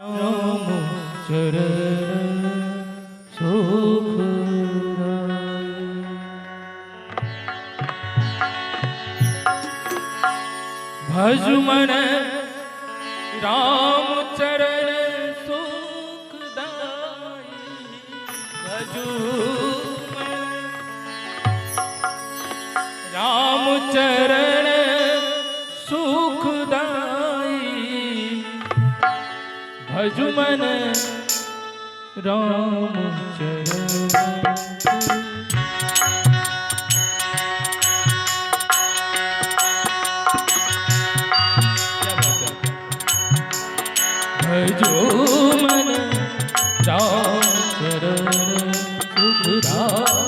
राम चरण सुखदाई। भज मन राम चरण सुखदाई। भजू राम चरण सुखदाई। भजु मन राम चरण। भजो मन राम चरण सुखदाई।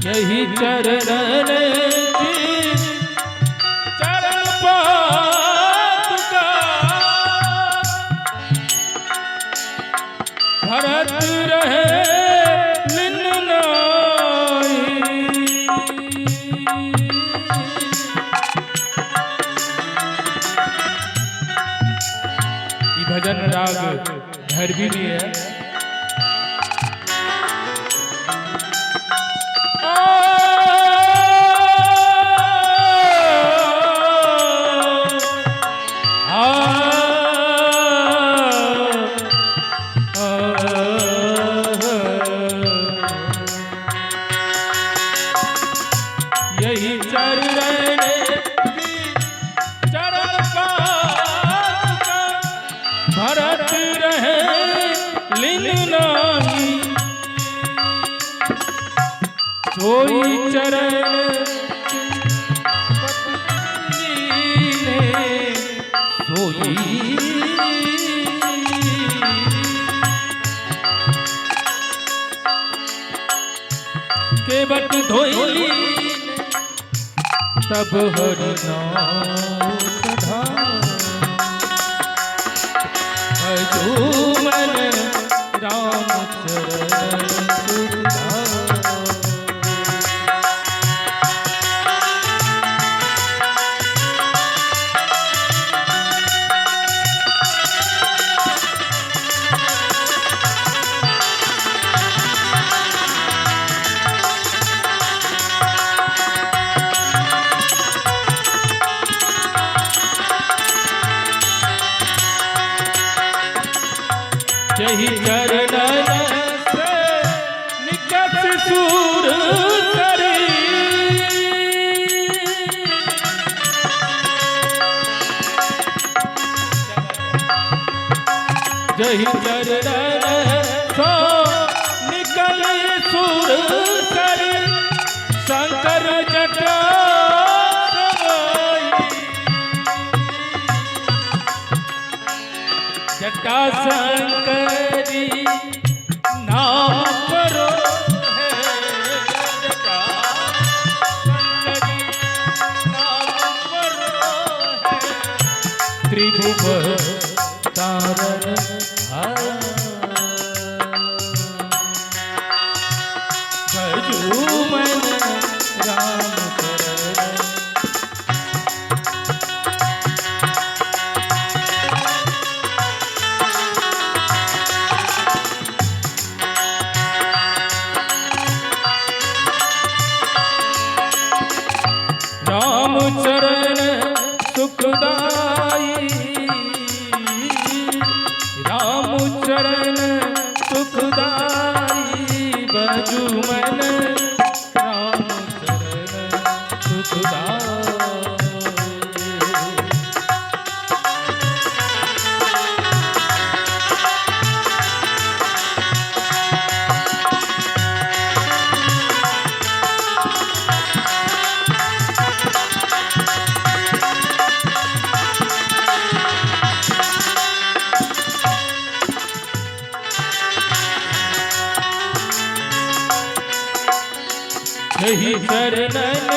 यही चरण की चरण पादुका भरत रहे निन नाई। ये भजन राग भैरवी में है। यही चरण की चरण पादुका भरत रहे लीन नाई। सोई चरण सोई केवट धोइली तब हरि नाम भजो मन राम चरण सुखदाई। यही चरणन से निकट सूर करी। यही चरणन सो निकल सूर करी। शंकर जटा जटा शंकरी नाम करो है। जटा शंकरी नाम करो है। त्रिभुवन तारण भजू मन राम चरण। राम चरण सुखदाई। राम चरण सुखदाई। भजु मन राम चरण सुखदाई। वही चरणन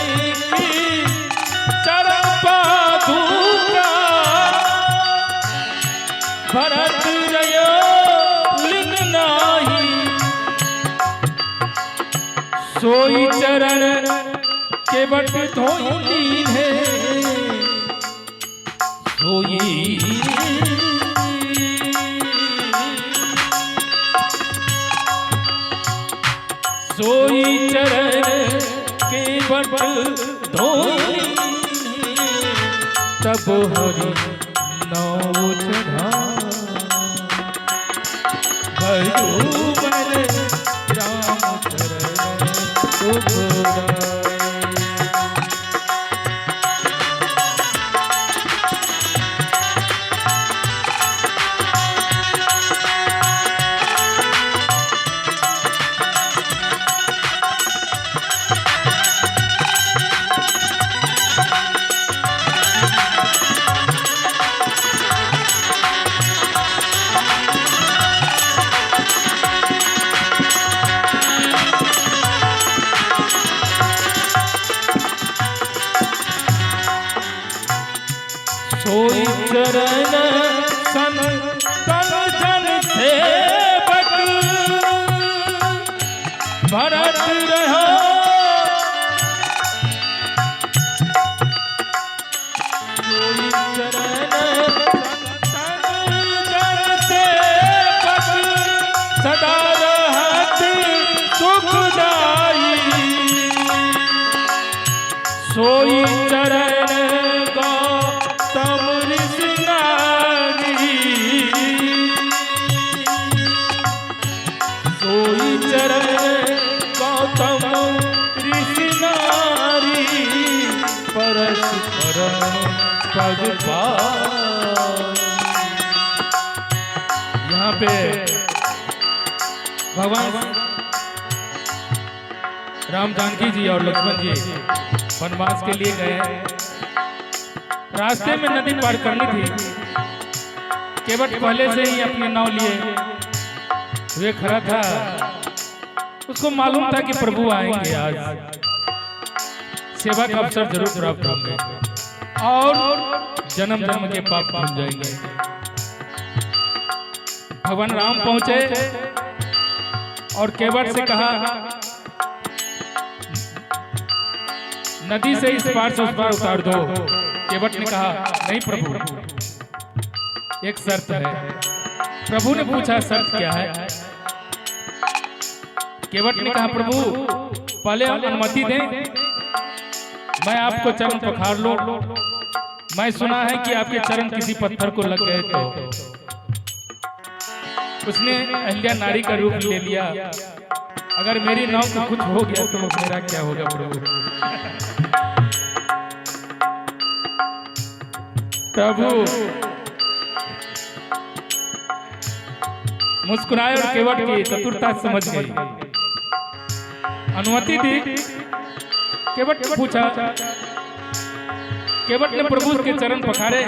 की चरण पादुका भरत रयो लिंग नाही सोई चरण के बट धोई है सोई सोई चरण के बट धोई तब हरि नाम चढ़ा भजो मन राम चरण सुखदाई। सोई चरण सन तन जन सेवक भरत रहो सोई चरण तन जन सेवक सदा रहत सुखदाई सोई चरण सोई चरण गौतम ऋषि नारी परस्पर पग पाई। यहाँ पे भगवान राम जानकी जी और लक्ष्मण जी वनवास के लिए गए। रास्ते में नदी पार करनी थी। केवट पहले से ही अपने नाव लिए हुए खड़ा था। उसको मालूम था कि प्रभु आएंगे, आज सेवा का अवसर जरूर प्राप्त होंगे और जन्म जन्म के पाप धुल जाएंगे। भगवान राम पहुंचे और केवट से कहा नदी से इस पार से उस पार उतार दो। केवट ने कहा नहीं प्रभु, एक शर्त है। प्रभु ने पूछा शर्त क्या है? केवट ने कहा प्रभु पहले अनुमति दें, मैं आपको चरण पखार लूं। मैं सुना है कि आपके चरण किसी पत्थर को लग गए तो उसने अहिल्या नारी का रूप ले लिया। अगर मेरी नाव को कुछ हो गया तो मेरा क्या होगा प्रभु? प्रभु मुस्कुराए और केवट की चतुरता समझ गई, अनुमति दी। केवट ने पूछा, केवट ने प्रभु के चरण पखारे,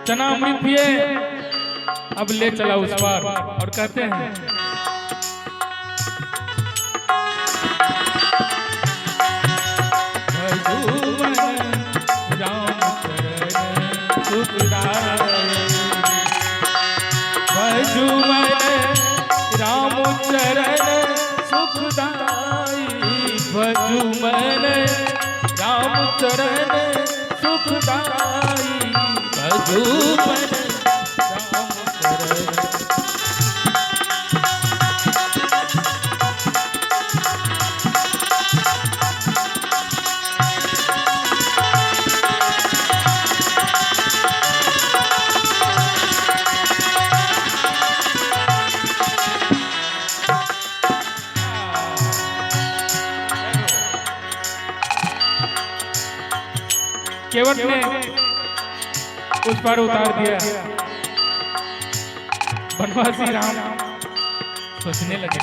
चना अमृत पिए, अब ले चला उस पार। और कहते हैं भजू मन राम चरण सुखदाई, भजू मन राम चरण सुखदाई, भजू मन राम चरण। केवट ने उस पर उतार दिया। बनवासी राम सोचने लगे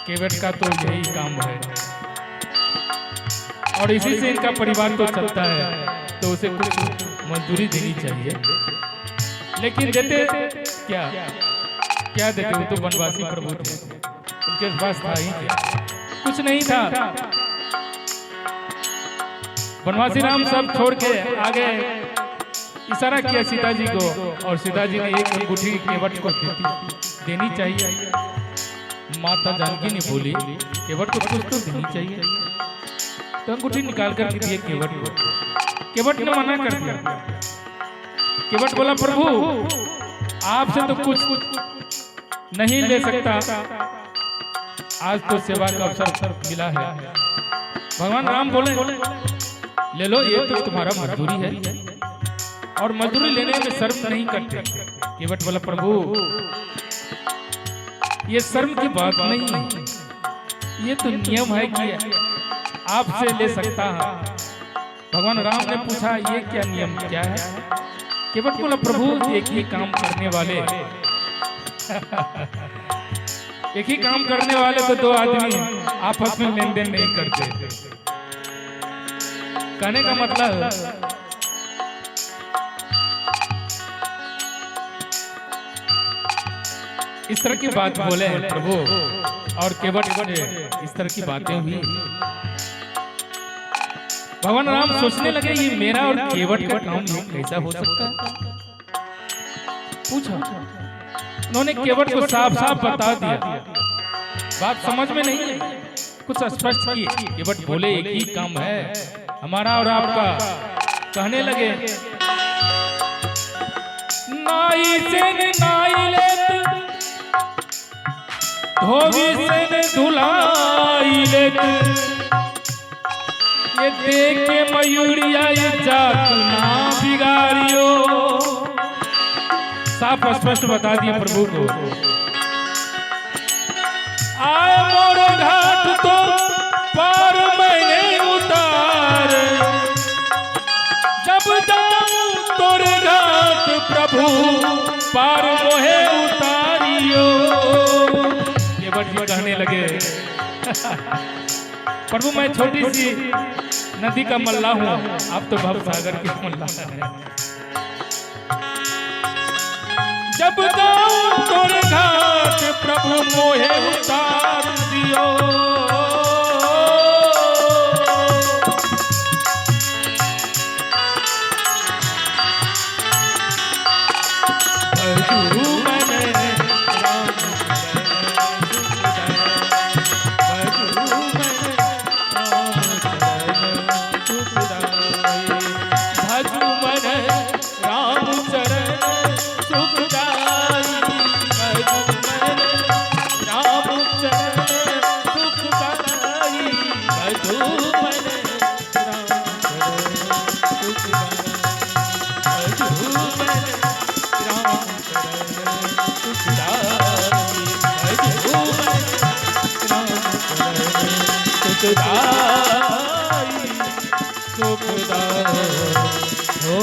केवट का तो यही काम है और इसी से इनका परिवार तो चलता है, तो उसे कुछ मजदूरी देनी चाहिए। लेकिन देते क्या क्या देते? वो तो वनवासी प्रभु थे। उनके पास था ही क्या? कुछ नहीं था। वनवासी राम सब छोड़ के आगे इशारा किया सीता जी को, और सीता जी ने एक अंगूठी केवट को देनी चाहिए। माता जानकी ने बोली केवट को कुछ तो देनी चाहिए, तो अंगूठी निकाल कर दिए केवट को। केवट ने मना कर दिया। केवट बोला प्रभु आपसे तो कुछ नहीं ले सकता, आज तो सेवा का अवसर मिला है। भगवान राम बोले ले लो, ये तो तुम्हारा मजदूरी है और मजदूरी लेने में शर्म नहीं करते। केवट बोला प्रभु ये शर्म की बात नहीं है, ये तो नियम है कि आपसे ले सकता है। भगवान राम ने पूछा ये क्या नियम क्या है? केवट बोला प्रभु एक ही काम करने वाले एक ही काम करने वाले तो दो आदमी आपस में लेन देन नहीं करते। कहने का मतलब इस तरह की बात बोले प्रभु, और केवट इस तरह की बातें हुई। भगवान राम सोचने लगे ये मेरा और केवट का काम कैसा हो सकता है? पूछा, उन्होंने केवट को साफ साफ बता दिया। बात समझ में नहीं है, कुछ स्पष्ट की। केवट बोले एक ही काम है हमारा और आपका। कहने लगे नाई से नाई लेत, धोबी से धुलाई लेत, ये देख के मयूरिया जात ना बिगाड़ियो। साफ स्पष्ट बता दिया प्रभु को। आए मोरे घाट तो पार मैंने उतार, जब जाऊं तोरे घाट प्रभु पार मोहे उतारियो। केवट जी कहने लगे प्रभु मैं छोटी सी नदी का मल्ला हूँ, आप तो भव सागर के मल्ला हैं। जब जाऊं तोरे घाट प्रभु मोहे उतार दियो। सुखदाई सुखदाई हो